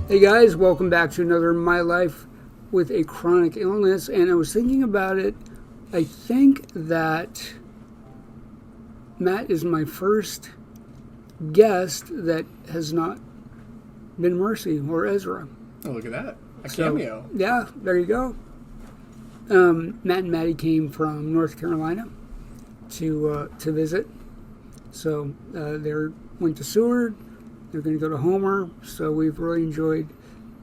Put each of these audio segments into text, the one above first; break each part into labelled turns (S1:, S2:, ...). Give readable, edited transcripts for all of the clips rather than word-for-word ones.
S1: Hey guys, welcome back to another My Life with a Chronic Illness. And I was thinking about it. I think that Matt is my first guest that has not been Mercy or Ezra.
S2: Oh, look at that. A cameo.
S1: Yeah, there you go. Matt and Maddi came from North Carolina to visit. So they went to Seward. They're going to go to Homer. So we've really enjoyed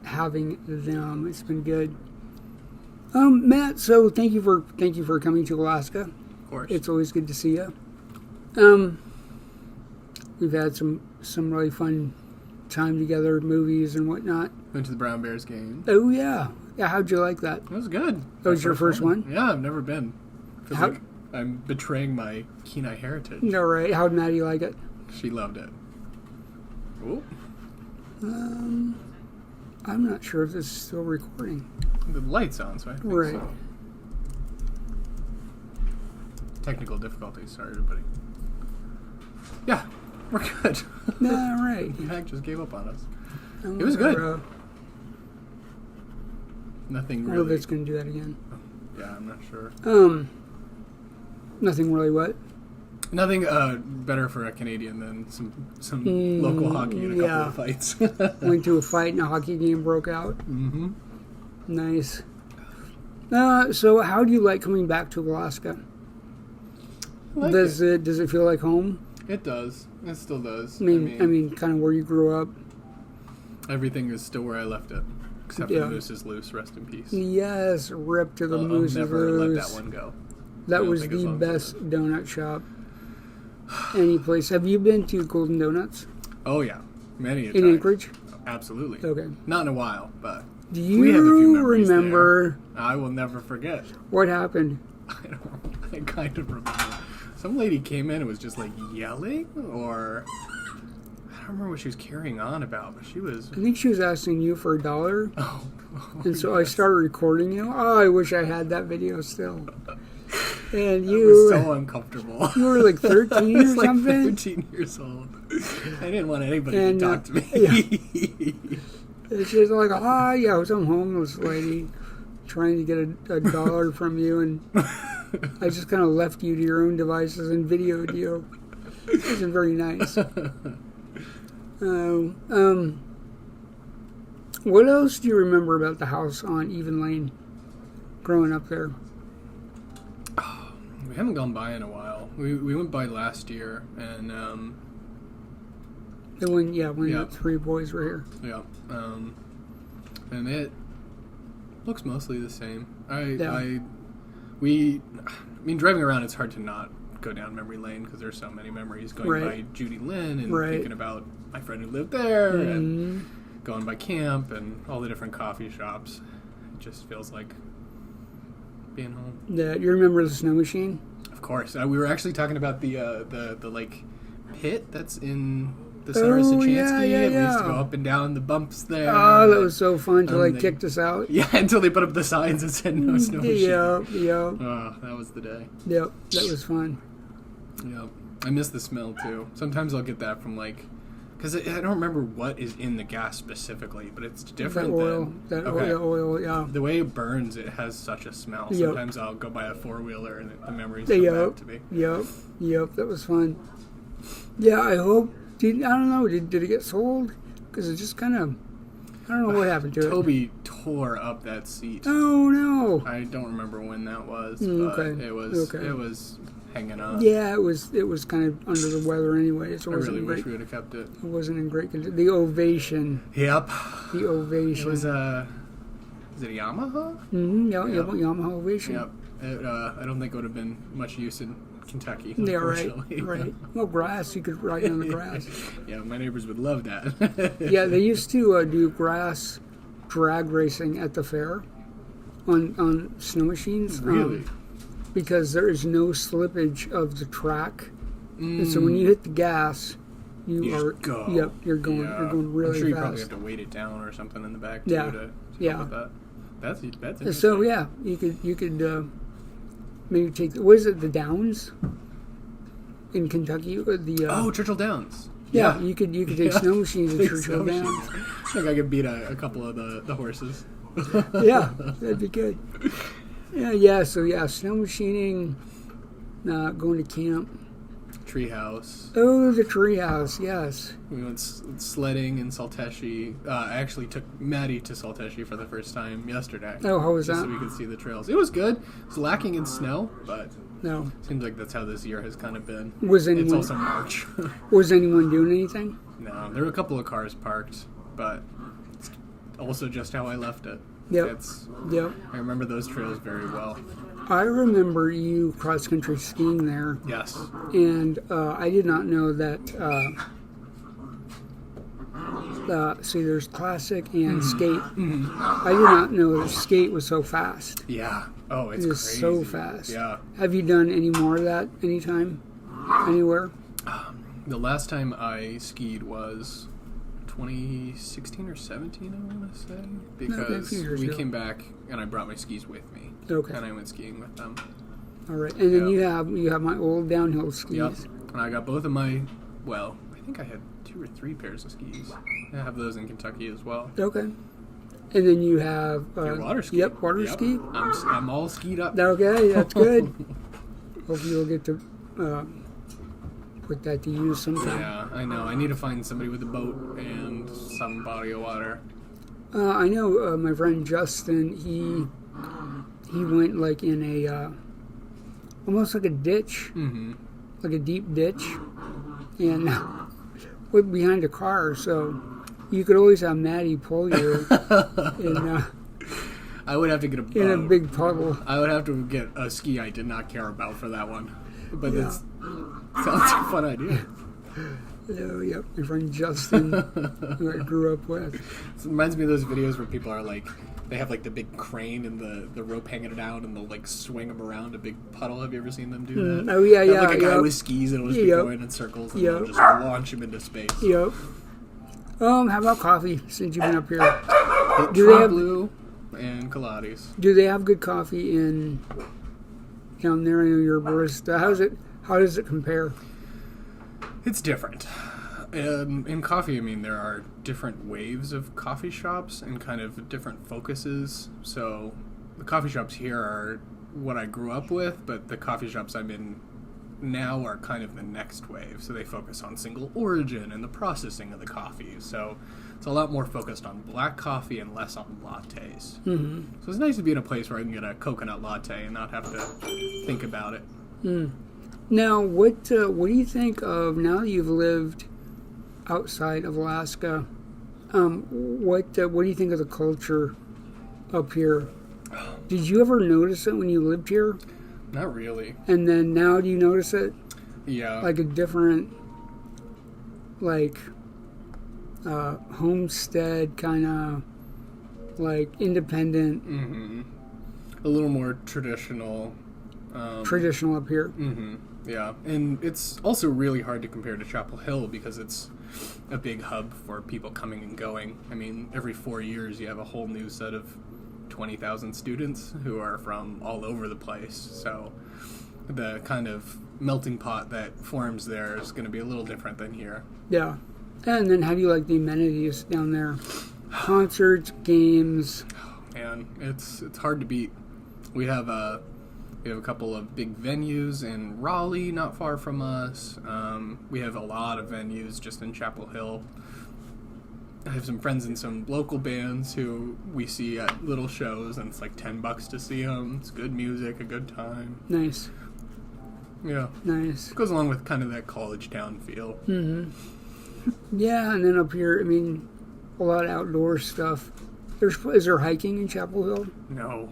S1: having them. It's been good. Matt, so thank you for coming to Alaska.
S2: Of course.
S1: It's always good to see you. We've had some really fun time together, movies and whatnot.
S2: Went to the Brown Bears game.
S1: Oh yeah. Yeah, how'd you like that?
S2: It was good.
S1: That was your first one?
S2: Yeah, I've never been. Feels like I'm betraying my Kenai heritage.
S1: All right. How'd Maddie like it?
S2: She loved it. Ooh.
S1: I'm not sure if this is still recording.
S2: The light's on, so I think
S1: Right.
S2: so. Technical difficulties. Sorry, everybody. Yeah, we're good.
S1: All right.
S2: The hack just gave up on us. It was good. Nothing
S1: I don't know
S2: really.
S1: if it's going to do that again.
S2: Yeah, I'm not sure.
S1: Nothing really what?
S2: Nothing better for a Canadian than some local hockey and a couple of fights.
S1: Went to a fight and a hockey game broke out.
S2: Mm-hmm.
S1: Nice. So how do you like coming back to Alaska? Does it feel like home?
S2: It does. It still does.
S1: I mean, kind of where you grew up.
S2: Everything is still where I left it, except for the Moose is Loose. Rest in peace.
S1: Yes, rip to the Moose is Loose.
S2: I'll never let that one go.
S1: That was the best donut shop. Any place. Have you been to Golden Donuts?
S2: Oh yeah, many a
S1: in
S2: time.
S1: Anchorage?
S2: Absolutely.
S1: Okay.
S2: Not in a while, but
S1: do
S2: we have a few
S1: you
S2: memories
S1: remember?
S2: There. I will never forget.
S1: What happened?
S2: I kind of remember. Some lady came in and was just like yelling, or I don't remember what she was carrying on about, but she was.
S1: I think she was asking you for $1.
S2: Oh.
S1: And so I started recording you. Oh, I wish I had that video still. And
S2: you was so uncomfortable.
S1: You were like 13 or
S2: like
S1: something?
S2: 13 years old. I didn't want anybody to talk to me.
S1: Yeah. She was like, yeah, I was some homeless lady trying to get $1 from you, and I just kind of left you to your own devices and videoed you. It wasn't very nice. What else do you remember about the house on Even Lane growing up there?
S2: We haven't gone by in a while. We went by last year, and
S1: when the three boys were here.
S2: Yeah, and it looks mostly the same. I mean, driving around, it's hard to not go down memory lane because there's so many memories going by Judy Lynn and thinking about my friend who lived there and going by camp and all the different coffee shops. It just feels like being home.
S1: Yeah, you remember the snow machine?
S2: Of course. We were actually talking about the like pit that's in the center of Sachansky.
S1: Yeah.
S2: We used to go up and down the bumps there.
S1: Oh, that was so fun until they kicked us out.
S2: Yeah, until they put up the signs that said no snow machine.
S1: Yeah.
S2: Oh, that was the day.
S1: Yep, that was fun.
S2: Yep. I miss the smell too. Sometimes I'll get that from because I don't remember what is in the gas specifically, but it's different
S1: that oil, yeah.
S2: The way it burns, it has such a smell.
S1: Yep.
S2: Sometimes I'll go by a four-wheeler and the memories come back to me.
S1: Yep, that was fun. Yeah, I hope. I don't know, did it get sold? Because it just kind of, I don't know what happened to
S2: Toby tore up that seat.
S1: Oh, no.
S2: I don't remember when that was,
S1: okay.
S2: but it was hanging on.
S1: Yeah, it was kind of under the weather anyway. So
S2: I really wish we would have kept it.
S1: It wasn't in great condition. The Ovation.
S2: Yep.
S1: The Ovation.
S2: It was is it a Yamaha?
S1: Mm-hmm. Yamaha Ovation.
S2: Yep. I don't think it would have been much use in Kentucky.
S1: Yeah, right. Well, grass. You could ride on the grass.
S2: Yeah, my neighbors would love that.
S1: Yeah, they used to do grass drag racing at the fair on snow machines.
S2: Really?
S1: Because there is no slippage of the track, and so when you hit the gas, you are
S2: go.
S1: Yep, you're going.
S2: Yeah.
S1: You're going really fast.
S2: I'm sure you probably have to weight it down or something in the back too to help with that. That's interesting.
S1: So yeah, you could maybe take what is it, the Downs in Kentucky?
S2: Churchill Downs.
S1: Yeah, you could take snow machines and Churchill down.
S2: I think I could beat a couple of the horses.
S1: Yeah, that'd be good. Yeah. So snow machining, going to camp.
S2: Treehouse.
S1: Oh, the treehouse, yes.
S2: We went sledding in Salteshi. I actually took Maddi to Salteshi for the first time yesterday.
S1: Oh, how was that?
S2: So we could see the trails. It was good. It's lacking in snow, but
S1: no.
S2: Seems like that's how this year has kind of been.
S1: It's
S2: also March.
S1: Was anyone doing anything?
S2: No, there were a couple of cars parked, but it's also just how I left it.
S1: Yep.
S2: I remember those trails very well.
S1: I remember you cross-country skiing there.
S2: Yes.
S1: And I did not know that, see, there's classic and skate. I did not know that skate was so fast.
S2: Yeah. Oh, it's
S1: crazy. So fast.
S2: Yeah.
S1: Have you done any more of that anytime? Anywhere?
S2: The last time I skied was 2016 or 17, I want to say. Because we came back and I brought my skis with me.
S1: Okay.
S2: And I went skiing with them.
S1: All right. And then you have my old downhill skis.
S2: Yep. And I got both of my, I think I had 2 or 3 pairs of skis. I have those in Kentucky as well.
S1: Okay. And then you have...
S2: your water ski.
S1: Yep, water ski.
S2: I'm all skied up.
S1: Okay, that's good. Hope you'll get to put that to use sometime.
S2: Yeah, I know. I need to find somebody with a boat and some body of water.
S1: I know my friend Justin, he went like in a almost like a ditch, like a deep ditch, and went behind a car. So you could always have Maddi pull you in.
S2: I would have to get a boat.
S1: In a big puddle.
S2: I would have to get a ski I did not care about for that one, but it sounds like a fun idea.
S1: Yep, my friend Justin, who I grew up with.
S2: It reminds me of those videos where people are like, they have like the big crane and the rope hanging down, and they'll like swing them around a big puddle. Have you ever seen them do that?
S1: Oh yeah.
S2: Like a guy with skis, and it'll just be going in circles, and they'll just launch him into space.
S1: Yep. How about coffee? Since you've been up here,
S2: do they have Blue and Pilates? Do
S1: they have good coffee down there? I know you're a barista. How does it compare?
S2: It's different. In coffee, I mean, there are different waves of coffee shops and kind of different focuses. So the coffee shops here are what I grew up with, but the coffee shops I'm in now are kind of the next wave. So they focus on single origin and the processing of the coffee. So it's a lot more focused on black coffee and less on lattes. So it's nice to be in a place where I can get a coconut latte and not have to think about it.
S1: Now, what do you think of, now that you've lived outside of Alaska, what do you think of the culture up here? Did you ever notice it when you lived here?
S2: Not really.
S1: And then now do you notice it?
S2: Yeah.
S1: Like a different, like, homestead kind of, like, independent.
S2: A little more traditional.
S1: Traditional up here.
S2: Yeah, and it's also really hard to compare to Chapel Hill because it's a big hub for people coming and going. I mean, every 4 years you have a whole new set of 20,000 students who are from all over the place. So the kind of melting pot that forms there is going to be a little different than here. Yeah.
S1: And then how do you like the amenities down there? Concerts, games.
S2: Man, it's hard to beat. We have a couple of big venues in Raleigh, not far from us. We have a lot of venues just in Chapel Hill. I have some friends in some local bands who we see at little shows, and it's like $10 to see them. It's good music, a good time.
S1: Nice.
S2: Yeah.
S1: Nice.
S2: It goes along with kind of that college town feel.
S1: Yeah, and then up here, I mean, a lot of outdoor stuff. Is there hiking in Chapel Hill?
S2: No.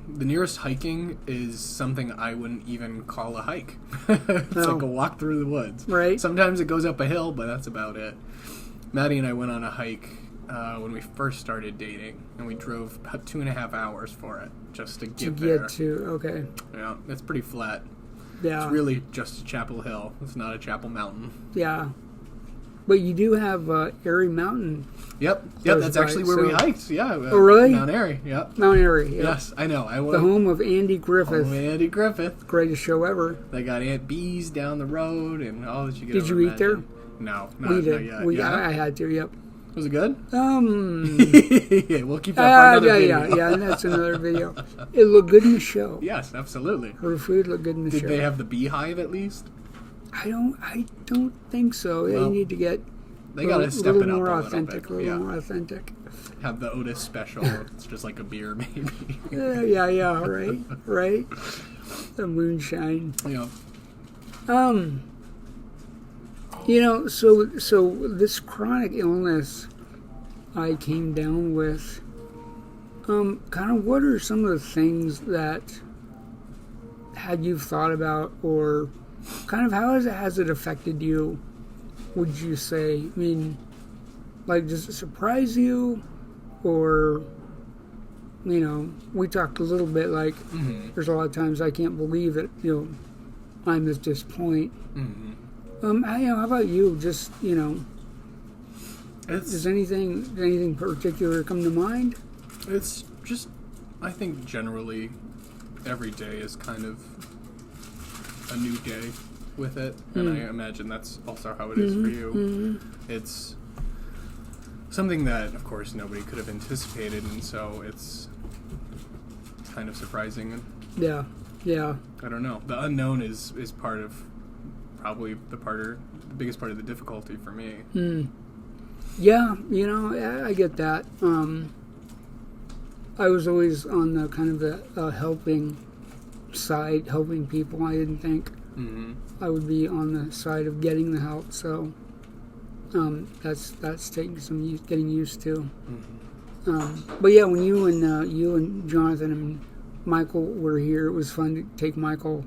S2: The nearest hiking is something I wouldn't even call a hike. It's like a walk through the woods.
S1: Right.
S2: Sometimes it goes up a hill, but that's about it. Maddi and I went on a hike when we first started dating, and we drove about 2.5 hours for it just to get there.
S1: Okay.
S2: Yeah, it's pretty flat.
S1: Yeah.
S2: It's really just Chapel Hill. It's not a Chapel Mountain.
S1: Yeah. But you do have Airy Mountain.
S2: Yep, that's actually where we hiked. Yeah.
S1: Oh, really?
S2: Mount Airy, yep.
S1: Mount Airy, yeah.
S2: Yes, I know.
S1: The home of Andy Griffith.
S2: Andy Griffith.
S1: Greatest show ever.
S2: They got Aunt Bee's down the road and all that you get.
S1: Did you eat there?
S2: No,
S1: we did.
S2: not yet.
S1: I had to. Yep.
S2: Was it good?
S1: Yeah,
S2: we'll keep that for another video.
S1: Yeah, and that's another video. It looked good in the show.
S2: Yes, absolutely.
S1: Her food looked good in the show.
S2: Did they have the beehive at least?
S1: I don't think so. Well, they need to get
S2: they gotta step it up
S1: more
S2: a
S1: authentic,
S2: little bit.
S1: more authentic.
S2: Have the Otis special. It's just like a beer, maybe.
S1: Yeah, right. The moonshine.
S2: Yeah.
S1: So this chronic illness I came down with, kind of what are some of the things that had you thought about, or kind of how has it affected you, would you say? I mean, like, does it surprise you? Or, we talked a little bit, like, there's a lot of times I can't believe it, I'm at this point. How about you? Just, does anything particular come to mind?
S2: It's just, I think generally every day is kind of a new day with it, and I imagine that's also how it is for you. It's something that, of course, nobody could have anticipated, and so it's kind of surprising.
S1: Yeah.
S2: I don't know. The unknown is part of probably the biggest part of the difficulty for me.
S1: Yeah, I get that. I was always on the kind of the helping side, helping people. I didn't think I would be on the side of getting the help, so that's taking some getting used to. But yeah, when you and Jonathan and Michael were here, it was fun to take Michael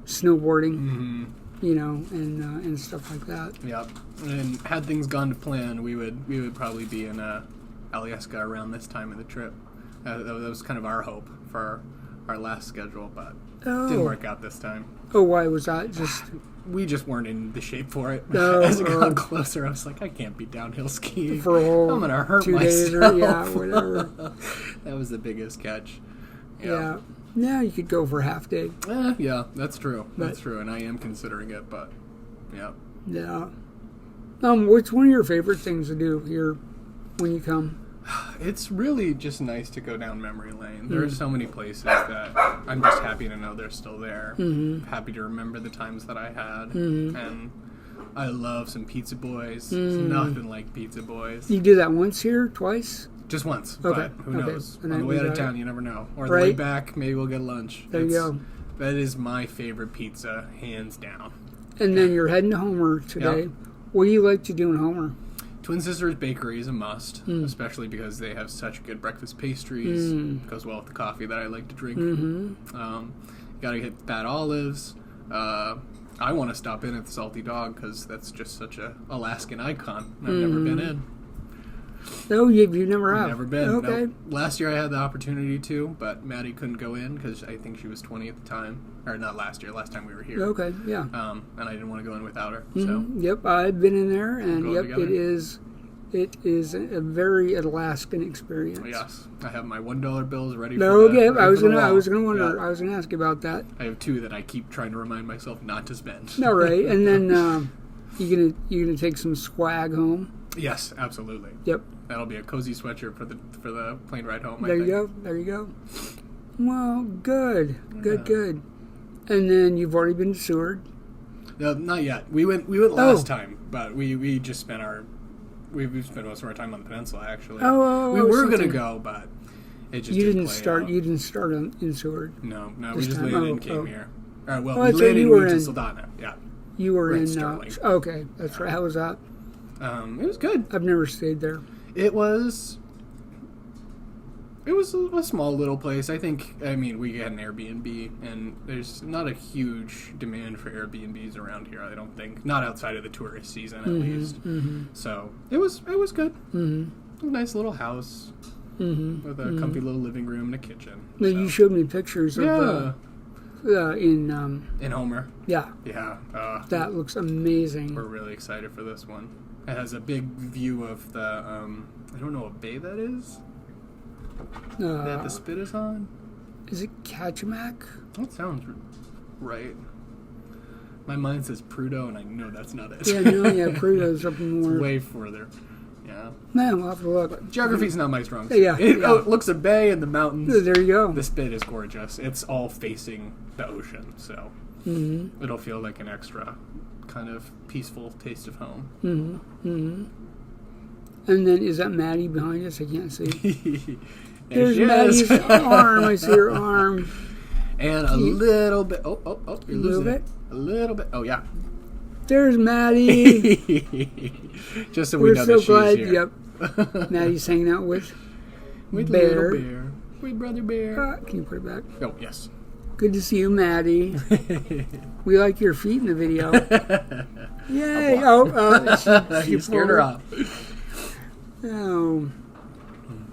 S1: snowboarding, and stuff like that.
S2: Yeah, and had things gone to plan, we would probably be in Alaska around this time of the trip. That was kind of our hope for our last schedule, but it didn't work out this time.
S1: Oh, why was that?
S2: We just weren't in the shape for it.
S1: No,
S2: as it got closer, I was like, I can't be downhill skiing.
S1: For a whole
S2: I'm gonna hurt
S1: 2
S2: myself.
S1: days or whatever.
S2: That was the biggest catch.
S1: Yeah. Yeah, you could go for a half day.
S2: Yeah, that's true. That's true, and I am considering it, but yeah.
S1: Yeah. What's one of your favorite things to do here when you come?
S2: It's really just nice to go down memory lane. There are so many places that I'm just happy to know they're still there. Happy to remember the times that I had. And I love some Pizza Boys. There's nothing like Pizza Boys.
S1: You do that once here? Twice?
S2: Just once,
S1: okay.
S2: But who knows?
S1: And
S2: on the way out of town, you never know. Or the way back, maybe we'll get lunch.
S1: There you go.
S2: That is my favorite pizza, hands down.
S1: And then you're heading to Homer today. Yep. What do you like to do in Homer?
S2: Twin Sisters Bakery is a must, especially because they have such good breakfast pastries. Goes well with the coffee that I like to drink. Got to hit Bad Olives. I want to stop in at the Salty Dog because that's just such a Alaskan icon. I've never been in.
S1: No, you never have.
S2: Never been.
S1: Okay.
S2: No. Last year I had the opportunity to, but Maddi couldn't go in because I think she was 20 at the time. Or not last year, last time we were here.
S1: Okay, yeah.
S2: And I didn't want to go in without her. So.
S1: Yep, I've been in there, and
S2: together.
S1: it is a very Alaskan experience.
S2: Yes, I have my $1 bills ready.
S1: I was gonna ask you about that.
S2: I have 2 that I keep trying to remind myself not to spend.
S1: All right, and then you gonna take some swag home.
S2: Yes, absolutely.
S1: Yep.
S2: That'll be a cozy sweatshirt for the plane ride home.
S1: There you go. Well, good. And then you've already been to Seward.
S2: No, not yet. We went last time, but we just spent we've spent most of our time on the peninsula actually. We were gonna go, but it just didn't start.
S1: You didn't start in Seward.
S2: No, we just landed and came here. All right, well, we
S1: landed
S2: and moved to Saldana. Yeah.
S1: You were in
S2: Sterling.
S1: Okay, that's right. How was that?
S2: It was good.
S1: I've never stayed there.
S2: It was a small little place. I mean, we had an Airbnb, and there's not a huge demand for Airbnbs around here, I don't think. Not outside of the tourist season, at least. So, it was good. A nice little house with a comfy little living room and a kitchen.
S1: Now, you showed me pictures of in
S2: Homer.
S1: Yeah.
S2: Yeah.
S1: That looks amazing.
S2: We're really excited for this one. It has a big view of the, I don't know what bay that is. That the spit is on.
S1: Is it Kachemak?
S2: That sounds right. My mind says Prudhoe, and I know that's not it.
S1: Yeah, no, yeah, Prudhoe's up more.
S2: It's way further. Yeah.
S1: Man, we'll have to look.
S2: But geography's not my strong suit.
S1: Yeah,
S2: Oh, it looks a bay and the mountains.
S1: There you go.
S2: This bit is gorgeous. It's all facing the ocean, so it'll feel like an extra kind of peaceful taste of home.
S1: And then, is that Maddi behind us? I can't see.
S2: There's
S1: Maddie's arm. I see her arm.
S2: And a little bit. Oh, you're losing
S1: bit?
S2: A little bit. Oh, yeah.
S1: There's Maddi.
S2: Just so we know that she's here.
S1: Yep. Maddie's hanging out with
S2: Bear. Little Bear. With Brother Bear.
S1: Can you put it back?
S2: Oh, yes.
S1: Good to see you, Maddi. We like your feet in the video. Yay.
S2: You scared her off.
S1: Oh.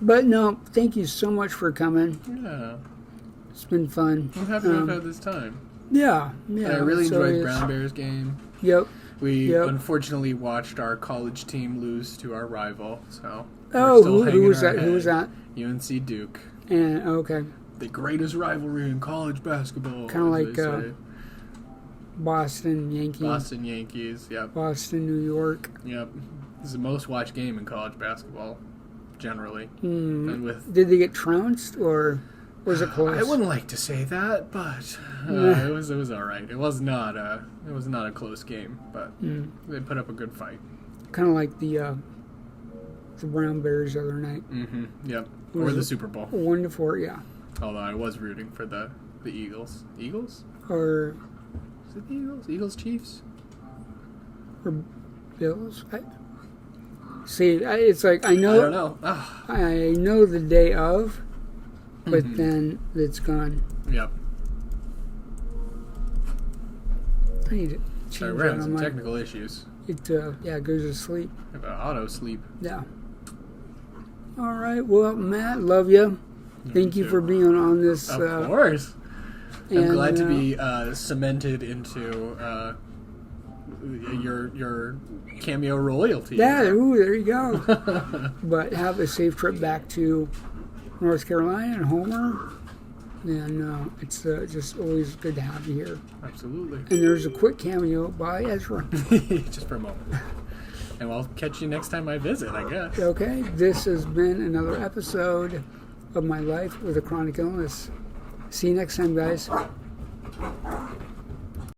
S1: But no, thank you so much for coming.
S2: Yeah.
S1: It's been fun.
S2: I'm happy we've had this time.
S1: Yeah.
S2: And I really enjoyed Brown Bears game.
S1: Yep.
S2: We unfortunately watched our college team lose to our rival, so
S1: who was that? Who was that?
S2: UNC Duke.
S1: And okay.
S2: The greatest rivalry in college basketball.
S1: Kind of like Boston Yankees.
S2: Boston Yankees, yep.
S1: Boston, New York.
S2: Yep. This is the most watched game in college basketball, generally.
S1: And did they get trounced, or was it close?
S2: I wouldn't like to say that, but it was all right. It was not a close game, but they put up a good fight.
S1: Kind of like the Brown Bears the other night.
S2: Yep. Or the Super Bowl.
S1: 1-4, yeah.
S2: Although I was rooting for the Eagles. Eagles?
S1: Or
S2: is it the Eagles? Eagles Chiefs?
S1: Or Bills? It's like I know.
S2: I don't know.
S1: I know the day of, but then it's gone.
S2: Yep.
S1: I need to change
S2: Sorry, we're having some technical issues.
S1: It goes to sleep.
S2: I have an auto sleep.
S1: Yeah. All right. Well, Matt, love you. Thank you for being on this.
S2: Of course. I'm glad to be cemented into your cameo royalty.
S1: Yeah, there you go. But have a safe trip back to North Carolina and Homer. And it's just always good to have you here.
S2: Absolutely.
S1: And there's a quick cameo by Ezra.
S2: Just for a moment. And I'll catch you next time I visit, I guess.
S1: Okay. This has been another episode of My Life with a Chronic Illness. See you next time, guys.